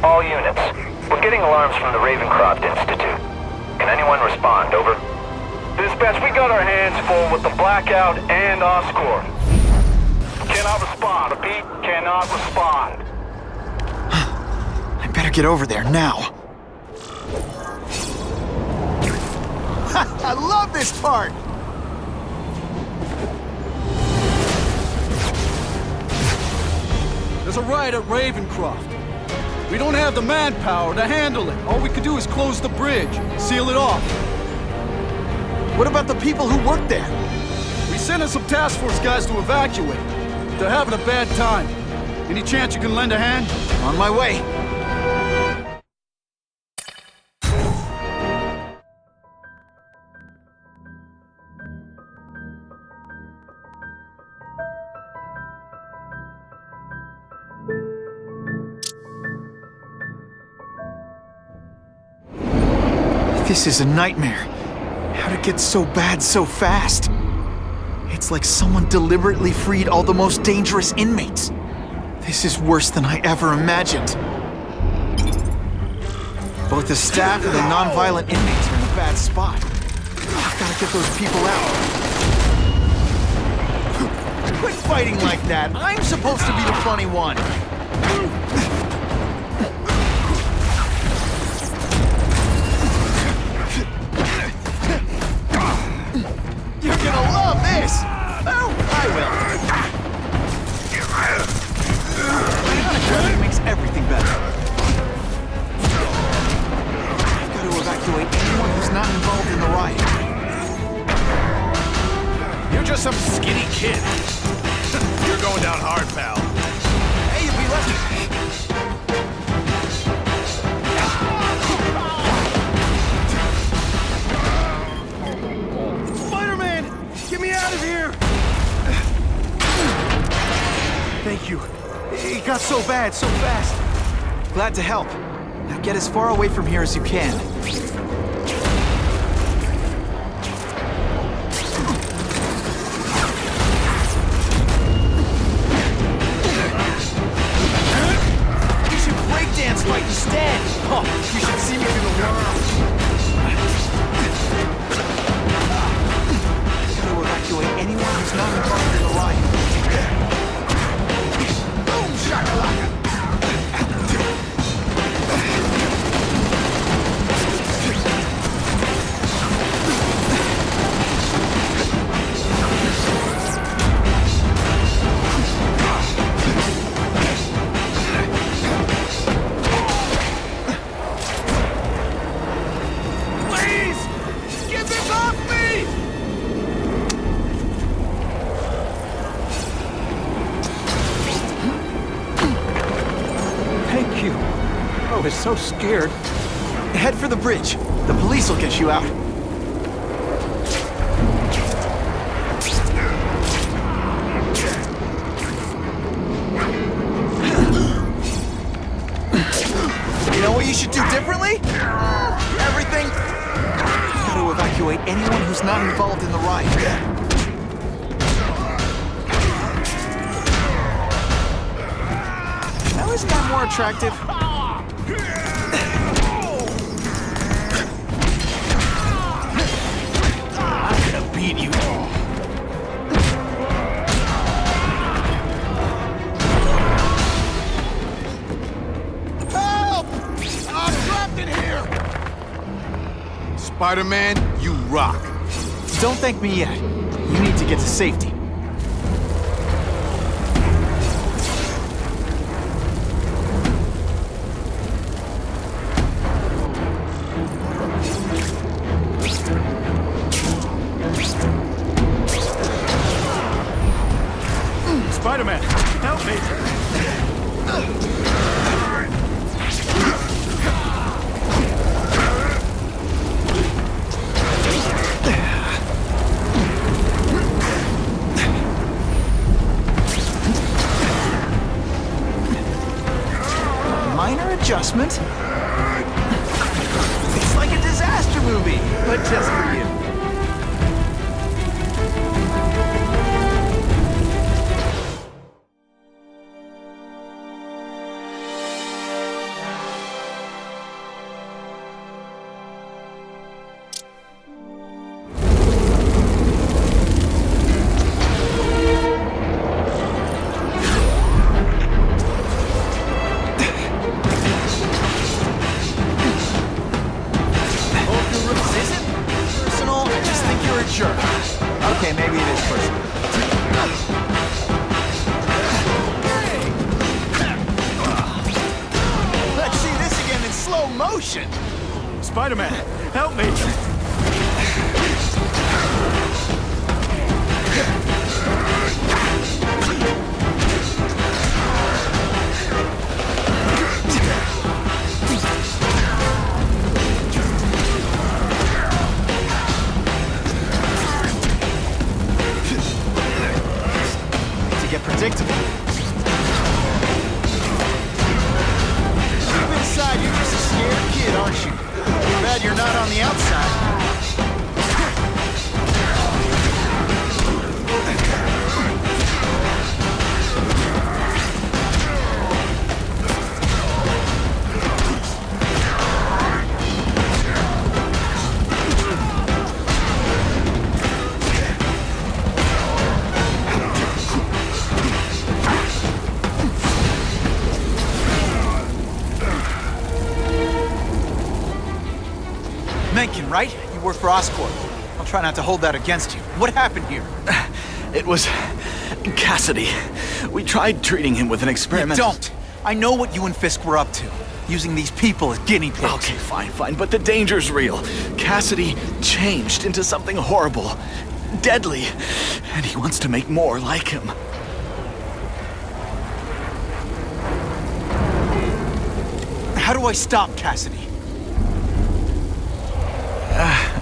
All units. We're getting alarms from the Ravencroft Institute. Can anyone respond? Over. Dispatch, we got our hands full with the Blackout and Oscorp. Cannot respond. Repeat, cannot respond. I better get over there now. I love this part! There's a riot at Ravencroft. We don't have the manpower to handle it. All we could do is close the bridge, seal it off. What about the people who work there? We sent in some task force guys to evacuate. They're having a bad time. Any chance you can lend a hand? On my way. This is a nightmare. How'd it get so bad so fast? It's like someone deliberately freed all the most dangerous inmates. This is worse than I ever imagined. Both the staff and the non-violent inmates are in a bad spot. I've gotta get those people out. Quit fighting like that. I'm supposed to be the funny one. You're gonna love this! Oh, I will. It makes everything better. I've got to evacuate anyone who's not involved in the riot. You're just some skinny kid. You're going down hard, pal. Hey, you'll be lucky. Get me out of here! Thank you. It got so bad, so fast. Glad to help. Now get as far away from here as you can. You should breakdance fight instead! Oh, you should see me do the worm. Evacuate anyone who's not involved in the riot. Boom, shakalaka! Please! Get this off me! Thank you. I was so scared. Head for the bridge. The police will get you out. You know what you should do differently? Everything. Got to evacuate anyone who's not involved in the riot. Now isn't that more attractive? I'm gonna beat you. Help! I'm trapped in here! Spider-Man, you rock. Don't thank me yet. You need to get to safety. Spider-Man, help me! Minor adjustment. It's like a disaster movie, but just for you. shit! Spider-Man, help me! To get predictable. Deep inside, you're just a scared kid, aren't you? Too bad you're not on the outside. Mencken, right? You work for Oscorp. I'll try not to hold that against you. What happened here? It was Cassidy. We tried treating him with an experiment. Don't! I know what you and Fisk were up to. Using these people as guinea pigs. Okay, fine, but the danger's real. Cassidy changed into something horrible, deadly, and he wants to make more like him. How do I stop Cassidy?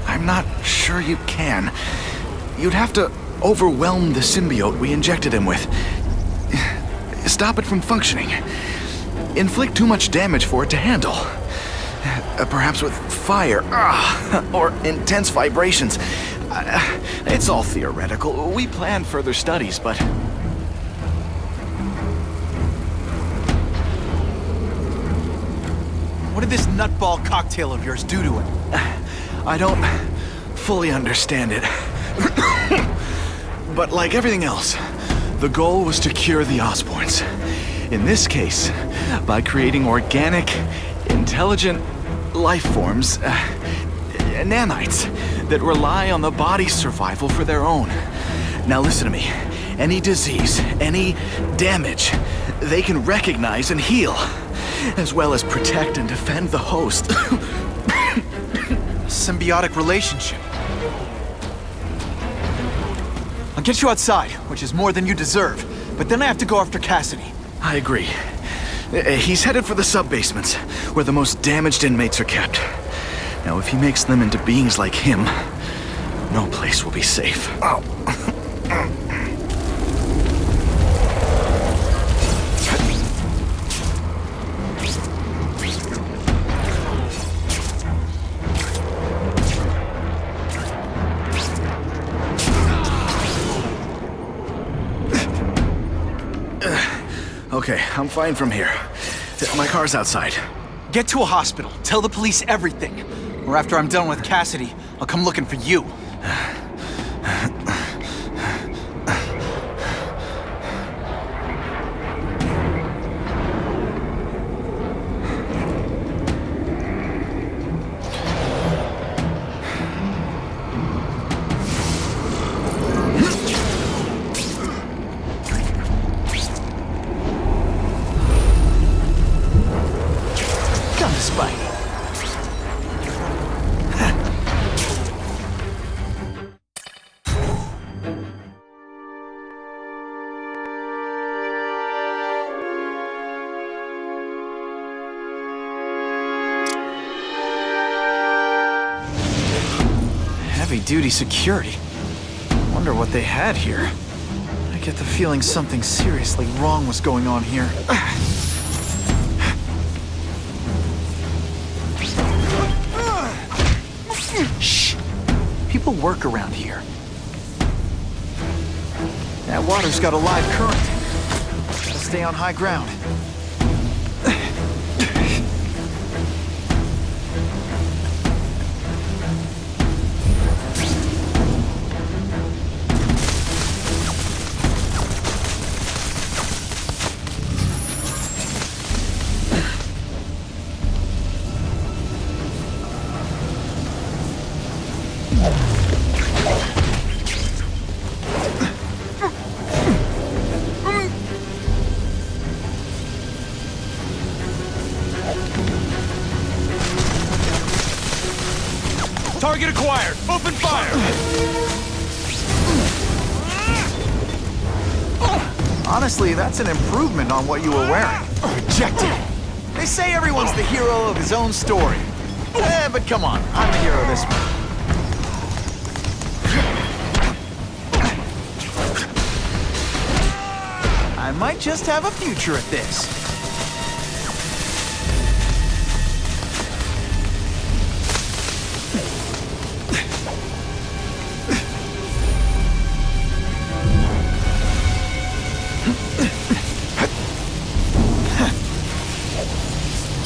I'm not sure you can. You'd have to overwhelm the symbiote we injected him with. Stop it from functioning. Inflict too much damage for it to handle. Perhaps with fire, or intense vibrations. It's all theoretical. We plan further studies, but... What did this nutball cocktail of yours do to him? I don't fully understand it. But like everything else, the goal was to cure the Osborns. In this case, by creating organic, intelligent life forms, nanites, that rely on the body's survival for their own. Now listen to me. Any disease, any damage, they can recognize and heal, as well as protect and defend the host. Symbiotic relationship. I'll get you outside, which is more than you deserve. But then I have to go after Cassidy. I agree. He's headed for the sub-basements, where the most damaged inmates are kept. Now, if he makes them into beings like him, no place will be safe. Oh. Okay, I'm fine from here. My car's outside. Get to a hospital. Tell the police everything. Or after I'm done with Cassidy, I'll come looking for you. Come to Spidey. Heavy-duty security. Wonder what they had here. I get the feeling something seriously wrong was going on here. Shh! People work around here. That water's got a live current. Gotta stay on high ground. Target acquired! Open fire! Honestly, that's an improvement on what you were wearing. Rejected. They say everyone's the hero of his own story. But come on, I'm the hero this one. I might just have a future at this.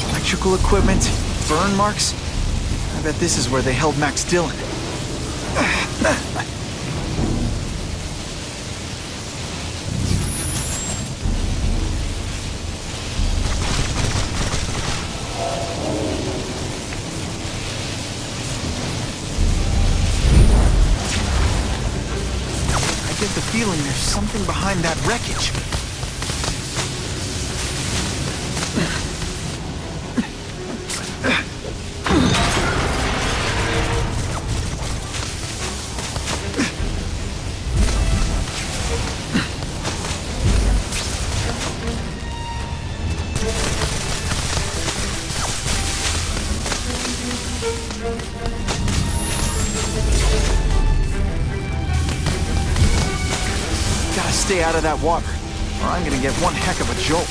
Electrical equipment, burn marks. I bet this is where they held Max Dillon. I get the feeling there's something behind that wreckage. Gotta stay out of that water, or I'm gonna get one heck of a jolt.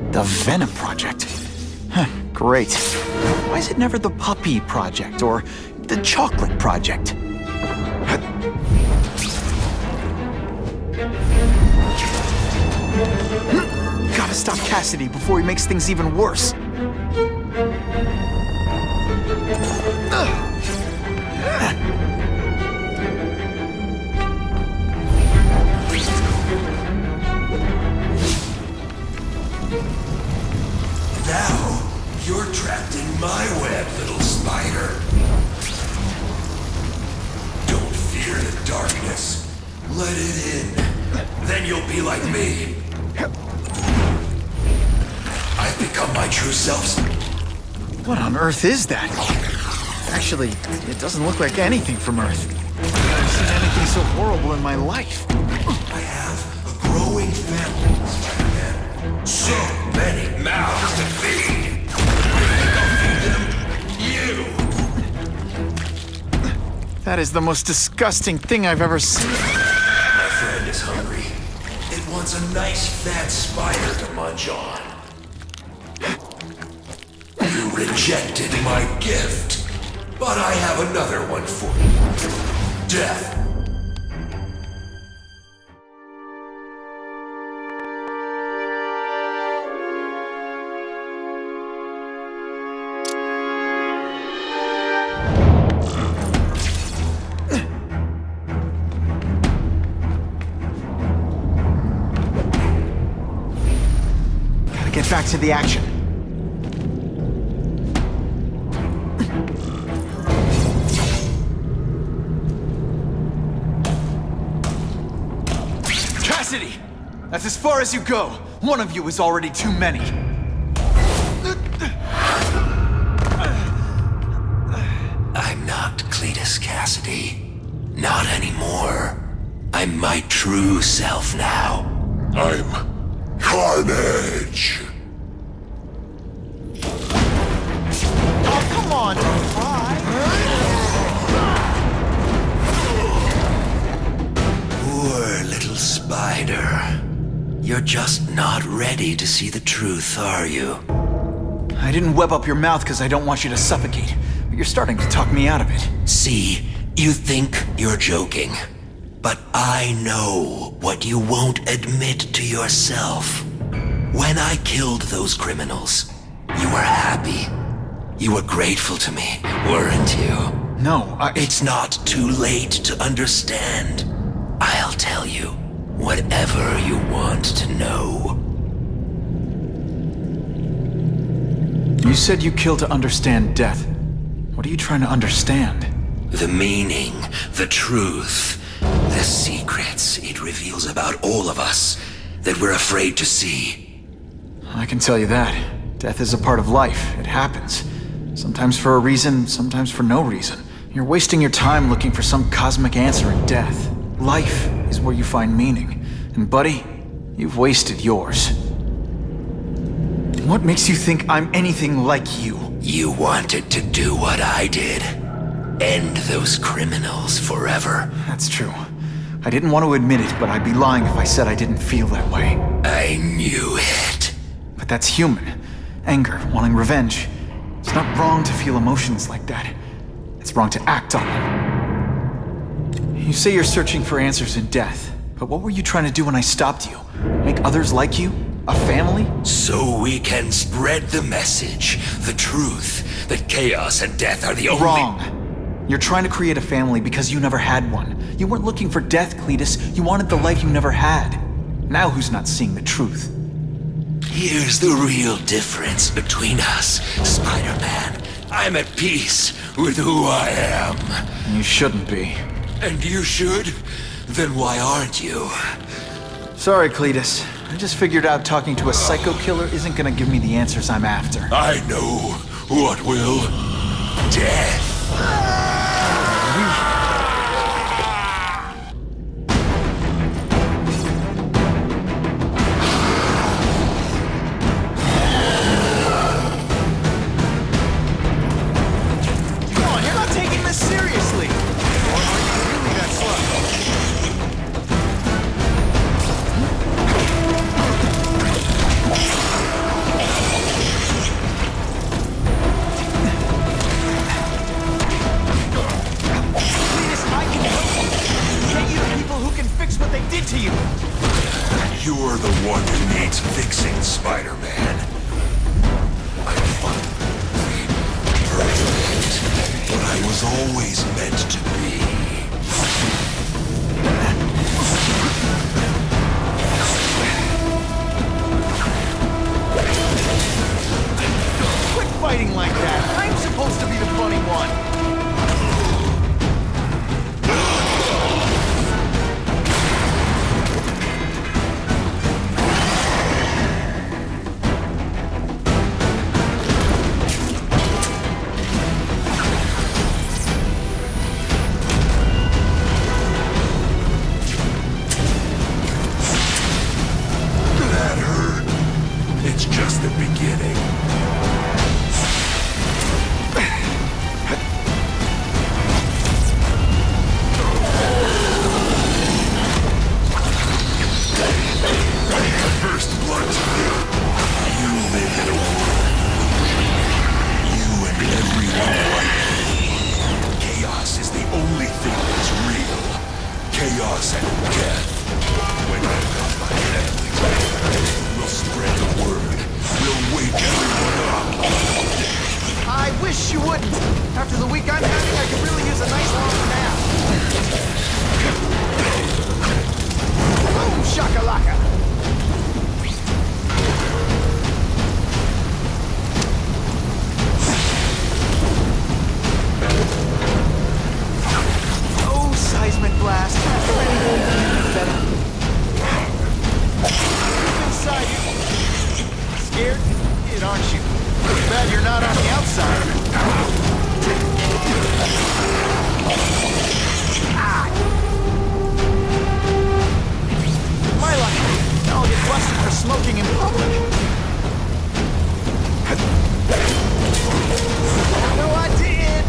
The Venom Project? Huh, great. Why is it never the Puppy Project or the Chocolate Project? Gotta stop Cassidy before he makes things even worse. Now, you're trapped in my web, little spider. Don't fear the darkness. Let it in. Then you'll be like me. I've become my true self. What on earth is that? Actually, it doesn't look like anything from Earth. I've never seen anything so horrible in my life. I have a growing family, Spider-Man. So many mouths to feed. You! That is the most disgusting thing I've ever seen. My friend is hungry. It wants a nice fat spider to munch on. You rejected my gift, but I have another one for you. Death. Get back to the action. Cassidy! That's as far as you go. One of you is already too many. I'm not Cletus Cassidy. Not anymore. I'm my true self now. I'm Carnage. Oh, come on, don't cry. Poor little spider. You're just not ready to see the truth, are you? I didn't web up your mouth because I don't want you to suffocate, but you're starting to talk me out of it. See, you think you're joking. But I know what you won't admit to yourself. When I killed those criminals, you were happy. You were grateful to me, weren't you? No, It's not too late to understand. I'll tell you whatever you want to know. You said you kill to understand death. What are you trying to understand? The meaning, the truth, the secrets it reveals about all of us that we're afraid to see. I can tell you that. Death is a part of life. It happens. Sometimes for a reason, sometimes for no reason. You're wasting your time looking for some cosmic answer in death. Life is where you find meaning. And buddy, you've wasted yours. What makes you think I'm anything like you? You wanted to do what I did. End those criminals forever. That's true. I didn't want to admit it, but I'd be lying if I said I didn't feel that way. I knew it. But that's human. Anger, wanting revenge. It's not wrong to feel emotions like that. It's wrong to act on them. You say you're searching for answers in death, but what were you trying to do when I stopped you? Make others like you? A family? So we can spread the message, the truth, that chaos and death are the only— Wrong. You're trying to create a family because you never had one. You weren't looking for death, Cletus. You wanted the life you never had. Now who's not seeing the truth? Here's the real difference between us, Spider-Man. I'm at peace with who I am. You shouldn't be. And you should? Then why aren't you? Sorry, Cletus. I just figured out talking to a psycho killer isn't gonna give me the answers I'm after. I know what will. Death. Come on, you're not taking this seriously! Or are you really that slow? Cletus, I can help you! Get you to people who can fix what they did to you! You're the one who needs fixing, Spider-Man. I'm finally perfect. But I was always meant to be. Quit fighting like that! I'm supposed to be the funny one! That hurt. It's just the beginning. First blood to me. You live in a world. You and everyone like you. Chaos is the only thing that's real. Chaos and death. When I've got my family back, we'll spread the word. We'll wake everyone up. I wish you wouldn't! After the week I'm having, I could really use a nice long nap. Boom shakalaka! Oh, seismic blast. Anything better? Inside you. Scared? Kid, aren't you? Too bad you're not on the outside. Ah. My luck. I'll get busted for smoking in public. No, I did.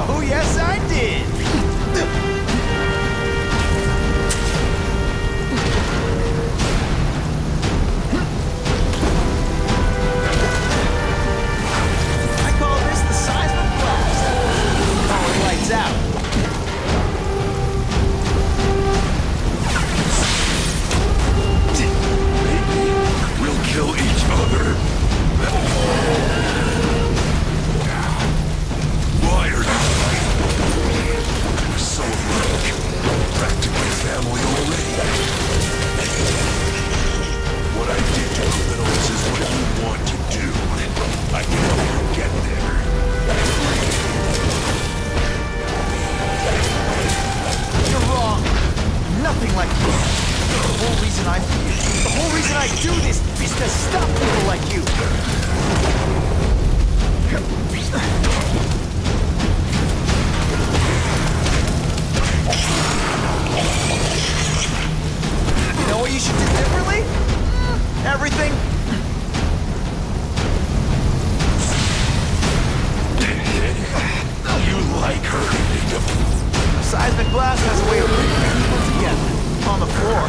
Oh, yes, I did. nothing like you. The whole reason I'm here, the whole reason I do this is to stop people like you. You know what you should do differently? Everything. You like hurting. Seismic blast has a way of bringing people together on the floor.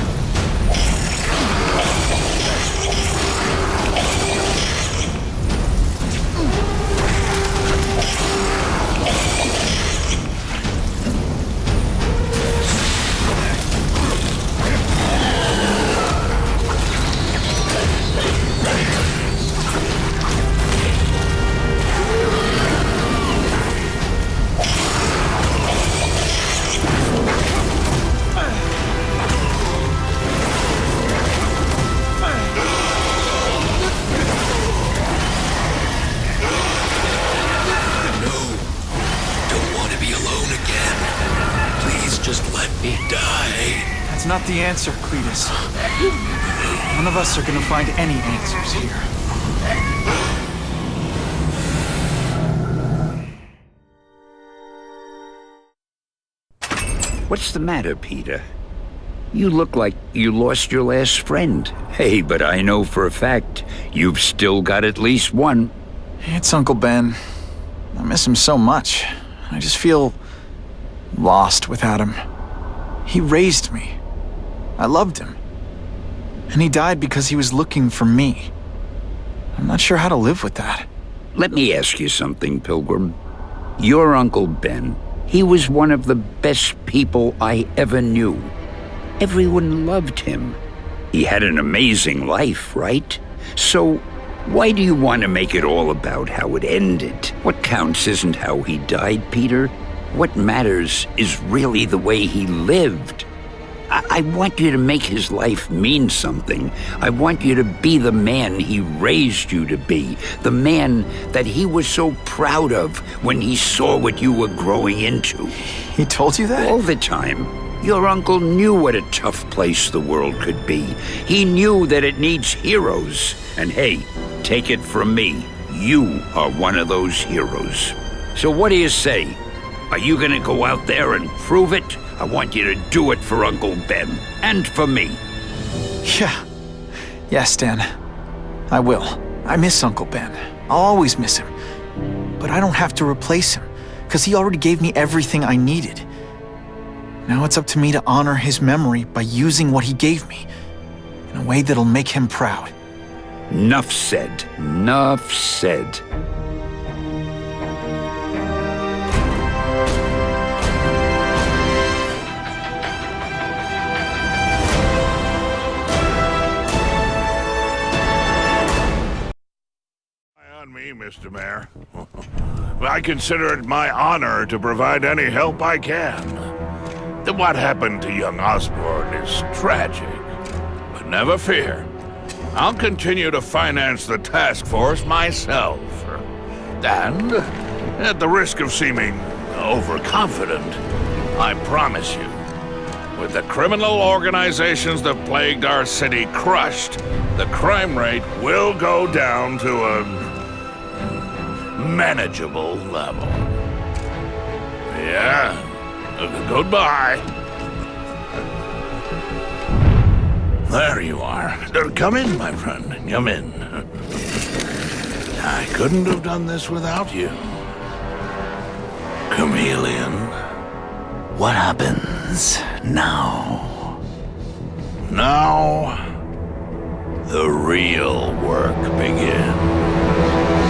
That's not the answer, Cletus. None of us are gonna find any answers here. What's the matter, Peter? You look like you lost your last friend. Hey, but I know for a fact you've still got at least one. It's Uncle Ben. I miss him so much. I just feel lost without him. He raised me. I loved him. And he died because he was looking for me. I'm not sure how to live with that. Let me ask you something, Pilgrim. Your Uncle Ben, he was one of the best people I ever knew. Everyone loved him. He had an amazing life, right? So, why do you want to make it all about how it ended? What counts isn't how he died, Peter. What matters is really the way he lived. I want you to make his life mean something. I want you to be the man he raised you to be. The man that he was so proud of when he saw what you were growing into. He told you that? All the time. Your uncle knew what a tough place the world could be. He knew that it needs heroes. And hey, take it from me, you are one of those heroes. So what do you say? Are you gonna go out there and prove it? I want you to do it for Uncle Ben, and for me. Yeah. Yes, Dan. I will. I miss Uncle Ben. I'll always miss him. But I don't have to replace him, because he already gave me everything I needed. Now it's up to me to honor his memory by using what he gave me, in a way that'll make him proud. Nuff said. Nuff said. On me, Mr. Mayor. I consider it my honor to provide any help I can. What happened to young Osborne is tragic, but never fear. I'll continue to finance the task force myself. And, at the risk of seeming overconfident, I promise you, with the criminal organizations that plagued our city crushed, the crime rate will go down to a manageable level. Yeah, goodbye. There you are. Come in, my friend. Come in. I couldn't have done this without you. Chameleon. What happens now? Now, the real work begins.